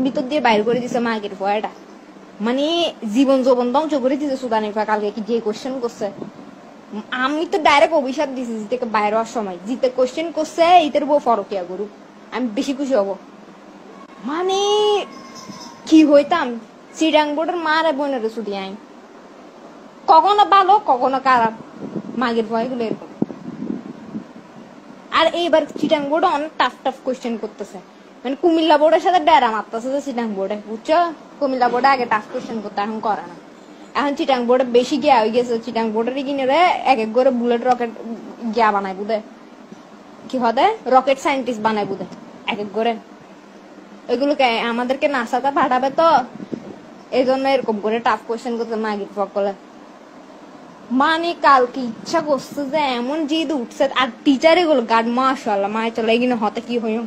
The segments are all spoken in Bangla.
ভিতর দিয়ে বাইর করে দিছে মাগের ভয়টা, মানে জীবন যৌবন ধ্বংস করে দিছে সুদানির ভয়। কালকে কি যে কোশ্চেন করছে, আমি তো ডাইরেক্ট অভিশাপ দিছি জিতেকে বাইর হওয়ার সময়, জিতে কোশ্চেন করছে ইতের বউ ফরকিয়া করুক, আমি বেশি খুশি হব। মানে কি হইতাম, চিরাং বোর্ডের মারে বোনের ছুটি আই, কখনো ভালো কখনো খারাপ, মাগের ভয় গুলো এরকম। আর এইবার চিটাং বোর্ডে অনেক টাফ টাফ কোয়েশ্চেন করতেছে, মানে কুমিল্লা বোর্ডের সাথে ডেরা মারতেছে যে চিটাং বোর্ডে, বুঝছো? কুমিল্লা বোর্ডে আগে টাফ কোয়েশ্চেন করতে, এখন করে না। এখন চিটাং বোর্ডে বেশি গিয়া হয়ে গেছে, চিটাং বোর্ডের কিনে এক এক করে বুলেট রকেট গিয়া বানাই বুধে, কি হতে রকেট সায়েন্টিস্ট বানাই বুধে এক এক করে। ওইগুলোকে আমাদেরকে নাসাতে পাঠাবে তো, এই জন্য এরকম করে টাফ কোয়েশ্চেন করতে মাগির সকলে। মানে কালকে ইচ্ছা করছে যে এমন জিদ উঠছে, আর টিচার এগুলো গার্ড মাশাআল্লাহ মায় চলে এগিয়ে হতে কি হইম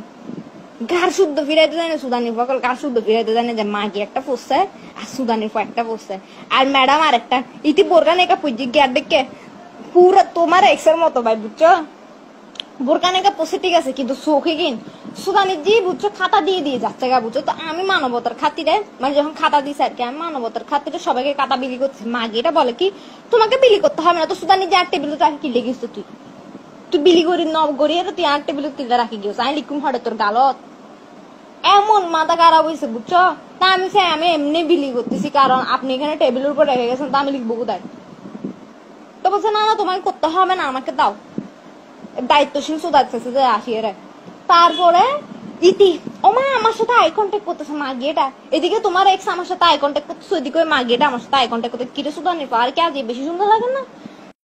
গার শুদ্ধ ফিরাইতে জানে, সুদানির ফকল গার শুদ্ধ ফিরাইতে জানে যে মাগি একটা পড়ছে আর সুদানির ফক একটা পড়ছে, আর ম্যাডাম আর একটা ইতি বোরকান একা পুজি গিয়ার দেখে পুরো তোমার এক্সের মতো ভাই, বুঝছো? বোরকান একা পড়ছে ঠিক আছে, কিন্তু চোখে কিন সুদানির জি বুঝছো খাতা দিয়ে দিয়ে যাচ্ছে গা, বুঝছো? তো আমি মানবতার খাতিরে, মানে যখন খাতা দিছে আর কি, আমি মানবতার খাতিরে সবাইকে খাতা বিলি করছি। মাগিটা বলে কি তোমাকে বিলি করতে হবে না, তো সুদানির যে আর টেবিলে রাখি কি লেগেছ তুই, তুই বিলি করি নব গড়িয়ে তুই আর টেবিলে তুলে রাখি গিয়েছ, আমি লিখুম হরে তোর গালত। এমন মাথা খারাপ হয়েছে, বুঝছো? তা আমি এমনি বিলি করতেছি, কারণ আপনি এখানে টেবিলের উপর রেখে গেছেন, তো আমি লিখবো কোথায়? তো বলছে না না তোমাকে করতে হবে না, আমাকে দাও। দায়িত্বশীল সুদাচ্ছে যে আসিয়ে রে। তারপরে ইতি ওমা আমার সাথে আই কন্ট্যাক্ট করতেছে মাগিয়েটা, এদিকে তোমার এক্স আমার সাথে আই কন্ট্যাক্ট করতেছে, ওইদিকে ওই মাগিয়েটা আমার সাথে আই কন্ট্যাক্ট করতে, কিরে সুদানির আর কি আজ বেশি সুন্দর লাগে না?